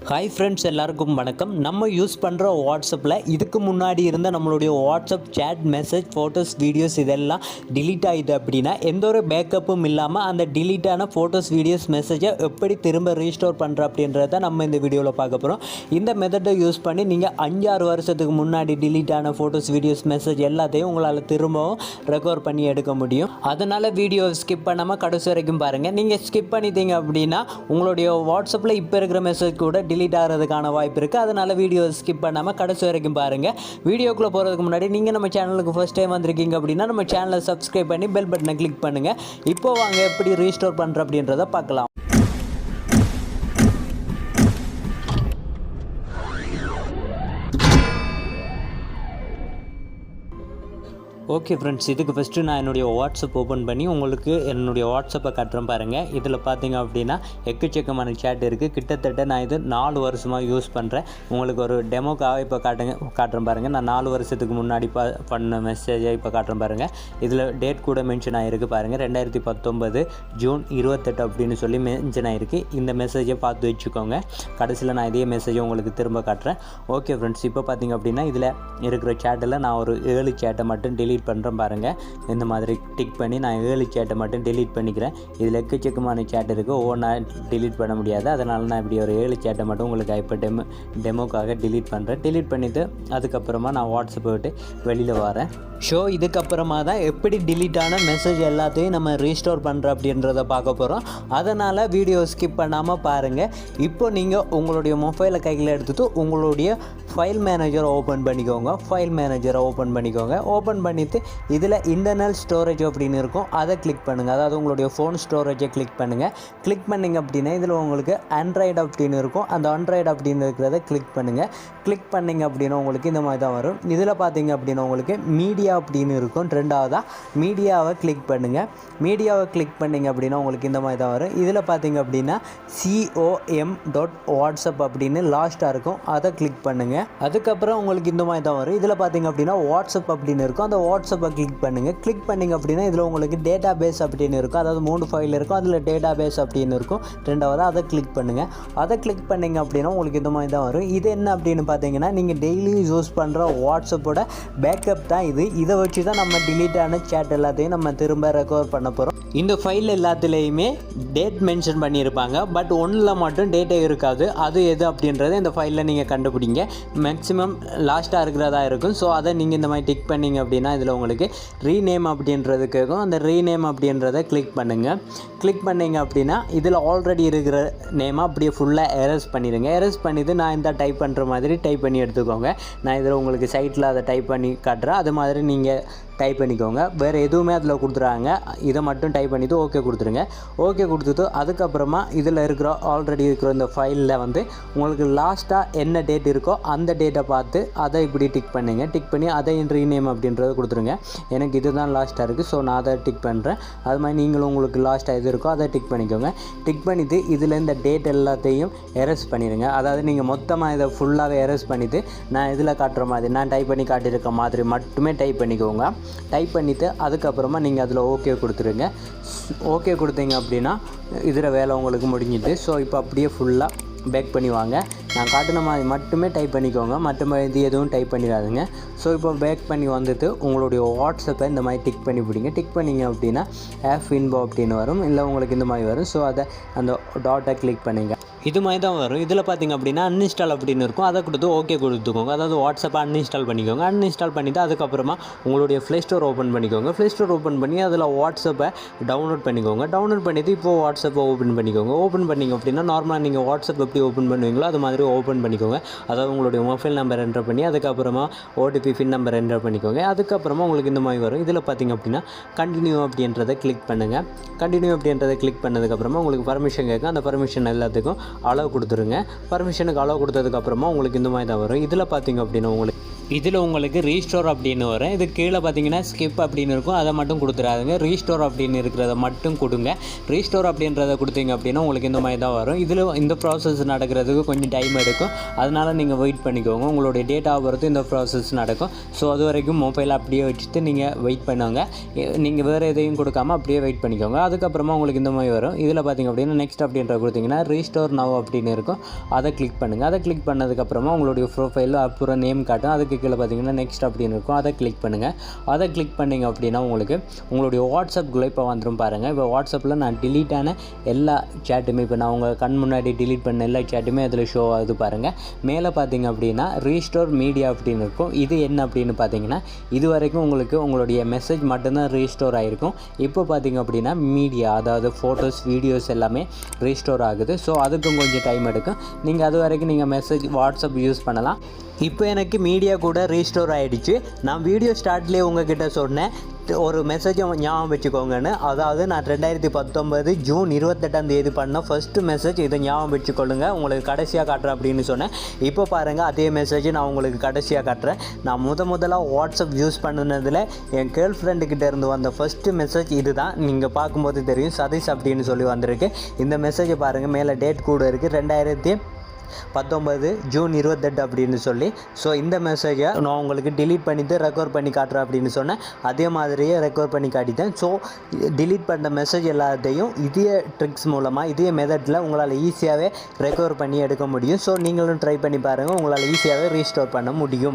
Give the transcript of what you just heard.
Hi friends, எல்லாருக்கும் வணக்கம். நம்ம யூஸ் பண்ணுற வாட்ஸ்அப்பில் இதுக்கு முன்னாடி இருந்த நம்மளுடைய WhatsApp chat, message, photos, videos இதெல்லாம் டிலீட் ஆகிது அப்படின்னா எந்த ஒரு பேக்கப்பும் இல்லாமல் அந்த டிலீட்டான ஃபோட்டோஸ், வீடியோஸ், மெசேஜை எப்படி திரும்ப ரீஸ்டோர் பண்ணுற அப்படின்றத நம்ம இந்த வீடியோவில் பார்க்க போகிறோம். இந்த மெத்தடை யூஸ் பண்ணி நீங்கள் 5-6 வருஷத்துக்கு முன்னாடி டிலீட்டான ஃபோட்டோஸ், வீடியோஸ், மெசேஜ் எல்லாத்தையும் உங்களால் திரும்பவும் ரெக்கவர் பண்ணி எடுக்க முடியும். அதனால் வீடியோ ஸ்கிப் பண்ணாமல் கடைசி வரைக்கும் பாருங்கள். நீங்கள் ஸ்கிப் பண்ணிட்டீங்க அப்படின்னா உங்களுடைய வாட்ஸ்அப்பில் இப்போ இருக்கிற மெசேஜ் கூட டிலீட் ஆகிறதுக்கான வாய்ப்பு இருக்குது. அதனால் வீடியோ ஸ்கிப் பண்ணாமல் கடைசி வரைக்கும் பாருங்கள். வீடியோக்குள்ளே போகிறதுக்கு முன்னாடி நீங்கள் நம்ம சேனலுக்கு ஃபர்ஸ்ட் டைம் வந்திருக்கீங்க அப்படின்னா நம்ம சேனலை சப்ஸ்கிரைப் பண்ணி பெல் பட்டனை கிளிக் பண்ணுங்கள். இப்போ வாங்க எப்படி ரீஸ்டோர் பண்ணுற அப்படின்றத பார்க்கலாம். ஓகே ஃப்ரெண்ட்ஸ், இதுக்கு ஃபஸ்ட்டு நான் என்னுடைய வாட்ஸ்அப் ஓப்பன் பண்ணி உங்களுக்கு என்னுடைய வாட்ஸ்அப்பை காட்டுறேன் பாருங்கள். இதில் பார்த்தீங்க அப்படின்னா எக்கச்சக்கமான சேட் இருக்குது. கிட்டத்தட்ட நான் இது 4 வருஷமாக யூஸ் பண்ணுறேன். உங்களுக்கு ஒரு டெமோக்காக இப்போ காட்டுறேன் பாருங்கள். நான் 4 வருஷத்துக்கு முன்னாடி பண்ண மெசேஜை இப்போ காட்டுறேன் பாருங்கள். இதில் டேட் கூட மென்ஷன் ஆகிருக்கு பாருங்கள். 2019 ஜூன் 28 அப்படின்னு சொல்லி மென்ஷன் ஆகிருக்கு. இந்த மெசேஜை பார்த்து வச்சுக்கோங்க. கடைசியில் நான் இதே மெசேஜை உங்களுக்கு திரும்ப காட்டுறேன். ஓகே ஃப்ரெண்ட்ஸ், இப்போ பார்த்தீங்க அப்படின்னா இதில் இருக்கிற சேட்டில் நான் ஒரு 7 சேட்டை மட்டும் டெலீட் பண்ணுறேன் பாருங்கள். இந்த மாதிரி டிக் பண்ணி நான் 7 சேட்டை மட்டும் டெலீட் பண்ணிக்கிறேன். இதில் எக்கச்சக்கமான சேட் இருக்குது. ஒவ்வொன்றா டெலீட் பண்ண முடியாது. அதனால் நான் இப்படி ஒரு 7 சேட்டை மட்டும் உங்களுக்கு இப்போ டெமோக்காக டெலீட் பண்ணுறேன். டெலீட் பண்ணிவிட்டு அதுக்கப்புறமா நான் வாட்ஸ்அப்பை விட்டு வெளியில் வரேன். இதுக்கப்புறமா தான் எப்படி டிலீட்டான மெசேஜ் எல்லாத்தையும் நம்ம ரீஸ்டோர் பண்ணுற அப்படின்றத பார்க்க போகிறோம். அதனால் வீடியோ ஸ்கிப் பண்ணாமல் பாருங்கள். இப்போ நீங்கள் உங்களுடைய மொபைலை கையில் எடுத்துகிட்டு உங்களுடைய ஃபைல் மேனேஜரை ஓப்பன் பண்ணிக்கோங்க. ஓப்பன் பண்ணிவிட்டு இதில் இன்டர்னல் ஸ்டோரேஜ் அப்படின்னு இருக்கும், அதை கிளிக் பண்ணுங்கள். அதாவது உங்களுடைய ஃபோன் ஸ்டோரேஜை கிளிக் பண்ணுங்கள். கிளிக் பண்ணிங்க அப்படின்னா இதில் உங்களுக்கு ஆண்ட்ராய்டு அப்படின்னு இருக்கும். அந்த ஆண்ட்ராய்டு அப்படின்னு இருக்கிறத கிளிக் பண்ணுங்கள். கிளிக் பண்ணிங்க அப்படின்னா உங்களுக்கு இந்த மாதிரி தான் வரும். இதில் பார்த்தீங்க அப்படின்னா உங்களுக்கு மீடியா அப்படின்னு இருக்கும். ரெண்டாவதாக மீடியாவை கிளிக் பண்ணுங்கள். மீடியாவை கிளிக் பண்ணிங்க அப்படின்னா உங்களுக்கு இந்த மாதிரி தான் வரும். இதில் பார்த்தீங்க அப்படின்னா com.whatsapp அப்படின்னு லாஸ்ட்டாக இருக்கும், அதை கிளிக் பண்ணுங்கள். அதுக்கப்புறம் உங்களுக்கு இந்த மாதிரி தான் வரும். இதில் பார்த்தீங்க அப்படின்னா வாட்ஸ்அப் அப்படின்னு இருக்கும். அந்த வாட்ஸ்அப்பை கிளிக் பண்ணுங்கள். கிளிக் பண்ணிங்க அப்படின்னா இதில் உங்களுக்கு டேட்டா பேஸ் அப்படின்னு இருக்கும். அதாவது 3 ஃபைல் இருக்கும். அதில் டேட்டா பேஸ் அப்படின்னு இருக்கும். ரெண்டாவது அதை கிளிக் பண்ணுங்கள். அதை கிளிக் பண்ணிங்க அப்படின்னா உங்களுக்கு இந்த மாதிரி தான் வரும். இது என்ன அப்படின்னு பார்த்தீங்கன்னா நீங்கள் டெய்லி யூஸ் பண்ணுற வாட்ஸ்அப்போட பேக்கப் தான் இது. இதை வச்சு தான் நம்ம டிலீட் ஆன சேட் எல்லாத்தையும் நம்ம திரும்ப ரெக்கவர் பண்ண போகிறோம். இந்த ஃபைல் எல்லாத்துலேயுமே டேட் மென்ஷன் பண்ணியிருப்பாங்க. பட் ஒன்றில் மட்டும் டேட்டே இருக்காது. அது எது அப்படின்றத இந்த ஃபைலில் நீங்கள் கண்டுபிடிங்க. மேக்ஸிமம் லாஸ்ட்டாக இருக்கிறதா இருக்கும். ஸோ அதை நீங்கள் இந்த மாதிரி டிக் பண்ணிங்க அப்படின்னா இதில் உங்களுக்கு ரீநேம் அப்படின்றது கேட்கும். அந்த ரீநேம் அப்படின்றத கிளிக் பண்ணுங்கள். கிளிக் பண்ணிங்க அப்படின்னா இதில் ஆல்ரெடி இருக்கிற நேமை அப்படியே ஃபுல்லாக எரேஸ் பண்ணிடுங்க. எரேஸ் பண்ணிவிட்டு நான் இந்த டைப் பண்ணுற மாதிரி டைப் பண்ணி எடுத்துக்கோங்க. நான் இதில் உங்களுக்கு சைட்டில் அதை டைப் பண்ணி காட்டுறேன். அது மாதிரி நீங்கள் டைப் பண்ணிக்கோங்க. வேறு எதுவுமே அதில் கொடுத்துறாங்க. இதை மட்டும் டைப் பண்ணிவிட்டு ஓகே கொடுத்துருங்க. ஓகே கொடுத்துட்டு அதுக்கப்புறமா இதில் இருக்கிற ஆல்ரெடி இருக்கிற இந்த ஃபைலில் வந்து உங்களுக்கு லாஸ்ட்டாக என்ன டேட் இருக்கோ அந்த டேட்டை பார்த்து அதை இப்படி டிக் பண்ணுங்க. டிக் பண்ணி அதை ரீநேம் அப்படின்றத கொடுத்துருங்க. எனக்கு இது தான் லாஸ்ட்டாக இருக்குது, ஸோ நான் அதை டிக் பண்ணுறேன். அது மாதிரி நீங்களும் உங்களுக்கு லாஸ்ட்டாக எது இருக்கோ அதை டிக் பண்ணிக்கோங்க. டிக் பண்ணிவிட்டு இதில் இந்த டேட் எல்லாத்தையும் எரேஸ் பண்ணிடுங்க. அதாவது நீங்கள் மொத்தமாக இதை ஃபுல்லாகவே எரேஸ் பண்ணிவிட்டு நான் இதில் காட்டுற மாதிரி நான் டைப் பண்ணி காட்டியிருக்க மாதிரி மட்டுமே டைப் பண்ணிக்கோங்க. டைப் பண்ணிவிட்டு அதுக்கப்புறமா நீங்கள் அதில் ஓகே கொடுத்துருங்க. ஓகே கொடுத்தீங்க அப்படின்னா இதில் வேலை உங்களுக்கு முடிஞ்சிது. ஸோ இப்போ அப்படியே ஃபுல்லாக பேக் பண்ணி வாங்க. நான் காட்டின மாதிரி மட்டுமே டைப் பண்ணிக்கோங்க. மற்ற இது எதுவும் டைப் பண்ணிடாதுங்க. ஸோ இப்போ பேக் பண்ணி வந்துட்டு உங்களுடைய வாட்ஸ்அப்பை இந்த மாதிரி டிக் பண்ணி பிடிங்க. டிக் பண்ணிங்க அப்படின்னா ஆஃப் இன்போ அப்படின்னு வரும். இல்லை உங்களுக்கு இந்த மாதிரி வரும். ஸோ அதை அந்த டாட்டை கிளிக் பண்ணுங்கள். இது மாதிரி தான் வரும். இதில் பார்த்திங்க அப்படின்னா அன்இன்ஸ்டால் அப்படின்னு இருக்கும். அதை கொடுத்து ஓகே கொடுத்துக்கோங்க. அதாவது வாட்ஸ்அப்பை அன்இன்ஸ்டால் பண்ணிக்கோங்க. அன்இன்ஸ்டால் பண்ணிவிட்டு அதுக்கப்புறமா உங்களுடைய ப்ளே ஸ்டோர் ஓப்பன் பண்ணிக்கோங்க. ப்ளே ஸ்டோர் ஓப்பன் பண்ணி அதில் வாட்ஸ்அப்பை டவுன்லோட் பண்ணிக்கோங்க. டவுன்லோட் பண்ணிவிட்டு இப்போது வாட்ஸ்அப்பை ஓப்பன் பண்ணிக்கோங்க. ஓப்பன் பண்ணிங்க அப்படின்னா நார்மலாக நீங்கள் வாட்ஸ்அப் எப்படி ஓப்பன் பண்ணுவீங்களோ அது மாதிரி ஓப்பன் பண்ணிக்கோங்க. அதாவது உங்களுடைய மொபைல் நம்பர் என்டர் பண்ணி அதுக்கப்புறமா ஓடிபி பின் நம்பர் என்டர் பண்ணிக்கோங்க. அதுக்கப்புறமா உங்களுக்கு இந்த மாதிரி வரும். இதில் பார்த்திங்க அப்படின்னா கண்டினியூ அப்படின்றத கிளிக் பண்ணுங்கள். கண்டினியூ அப்படின்றத கிளிக் பண்ணதுக்கப்புறமா உங்களுக்கு பர்மிஷன் கேட்கும். அந்த பர்மிஷன் எல்லாத்துக்கும் அளவு கொடுத்துருங்க. பர்மிஷனுக்கு அளவு கொடுத்ததுக்கப்புறமா உங்களுக்கு இந்த மாதிரி தான் வரும். இதில் பார்த்திங்க அப்படின்னா உங்களுக்கு இதில் உங்களுக்கு ரீஸ்டோர் அப்படின்னு வரும். இது கீழே பார்த்தீங்கன்னா ஸ்கிப் அப்படின்னு இருக்கும், அதை மட்டும் கொடுத்துடாதுங்க. ரீஸ்டோர் அப்படின்னு இருக்கிறத மட்டும் கொடுங்க. ரீஸ்டோர் அப்படின்றத கொடுத்தீங்க அப்படின்னா உங்களுக்கு இந்த மாதிரி தான் வரும். இதில் இந்த ப்ராசஸ் நடக்கிறதுக்கு கொஞ்சம் டைம் எடுக்கும், அதனால் நீங்கள் வெயிட் பண்ணிக்கோங்க. உங்களுடைய டேட்டா பொறுத்து இந்த ப்ராசஸ் நடக்கும். ஸோ அது வரைக்கும் மொபைல் அப்படியே வச்சுட்டு நீங்கள் வெயிட் பண்ணுவாங்க. நீங்கள் வேறு எதையும் கொடுக்காம அப்படியே வெயிட் பண்ணிக்கோங்க. அதுக்கப்புறமா உங்களுக்கு இந்த மாதிரி வரும். இதில் பார்த்தீங்க அப்படின்னா நெக்ஸ்ட் அப்படின்ற கொடுத்தீங்கன்னா ரீஸ்டோர் நவ் அப்படின்னு இருக்கும், அதை கிளிக் பண்ணுங்கள். அதை கிளிக் பண்ணதுக்கப்புறமா உங்களுடைய ப்ரொஃபைல் அப்புறம் நேம் காட்டும். அதுக்கு கீழே பார்த்தீங்கன்னா நெக்ஸ்ட் அப்படின்னு இருக்கும், அதை கிளிக் பண்ணுங்கள். அதை கிளிக் பண்ணிங்க அப்படின்னா உங்களுக்கு உங்களுடைய வாட்ஸ்அப்குள்ளே இப்போ வந்துடும் பாருங்கள். இப்போ வாட்ஸ்அப்பில் நான் டிலீட் ஆன எல்லா சேட்டுமே, இப்போ நான் உங்கள் கண் முன்னாடி டிலீட் பண்ண எல்லா சேட்டுமே அதில் ஷோ ஆகுது பாருங்கள். மேலே பார்த்தீங்க அப்படின்னா ரீஸ்டோர் மீடியா அப்படின்னு இருக்கும். இது என்ன அப்படின்னு பார்த்தீங்கன்னா இது வரைக்கும் உங்களுக்கு உங்களுடைய மெசேஜ் மட்டும்தான் ரீஸ்டோர் ஆகிருக்கும். இப்போ பார்த்தீங்க அப்படின்னா மீடியா, அதாவது ஃபோட்டோஸ் வீடியோஸ் எல்லாமே ரீஸ்டோர் ஆகுது. ஸோ அதுக்கும் கொஞ்சம் டைம் எடுக்கும். நீங்கள் அது வரைக்கும் நீங்கள் மெசேஜ் வாட்ஸ்அப் யூஸ் பண்ணலாம். இப்போ எனக்கு மீடியா கூட ரீஸ்டோர் ஆகிடுச்சு. நான் வீடியோ ஸ்டார்ட்லேயே உங்ககிட்ட சொன்னேன் ஒரு மெசேஜை ஞாபகம் வச்சுக்கோங்கன்னு. அதாவது நான் 2019 ஜூன் 28 பண்ண ஃபஸ்ட்டு மெசேஜ் இதை ஞாபகம் வச்சுக்கொள்ளுங்க, உங்களுக்கு கடைசியாக காட்டுறேன் அப்படின்னு சொன்னேன். இப்போ பாருங்கள் அதே மெசேஜ் நான் உங்களுக்கு கடைசியாக காட்டுறேன். நான் முதலாக வாட்ஸ்அப் யூஸ் பண்ணினதில் என் கேர்ள் ஃப்ரெண்டுக்கிட்ட இருந்து வந்த ஃபஸ்ட்டு மெசேஜ் இது தான். நீங்கள் பார்க்கும்போது தெரியும், சதீஷ் அப்படின்னு சொல்லி வந்திருக்கு. இந்த மெசேஜை பாருங்கள், மேலே டேட் கூட இருக்குது 2019 ஜூன் 28 அப்படின்னு சொல்லி. ஸோ இந்த மெசேஜை நான் உங்களுக்கு டிலீட் பண்ணிவிட்டு ரெக்கார்ட் பண்ணி காட்டுறேன் அப்படின்னு சொன்னேன். அதே மாதிரியே ரெக்கார்ட் பண்ணி காட்டிட்டேன். ஸோ டிலீட் பண்ண மெசேஜ் எல்லாத்தையும் இதே ட்ரிக்ஸ் மூலமாக இதே மெத்தடில் உங்களால் ஈஸியாகவே ரெக்கவர் பண்ணி எடுக்க முடியும். ஸோ நீங்களும் ட்ரை பண்ணி பாருங்கள், உங்களால் ஈஸியாகவே ரீஸ்டோர் பண்ண முடியும்.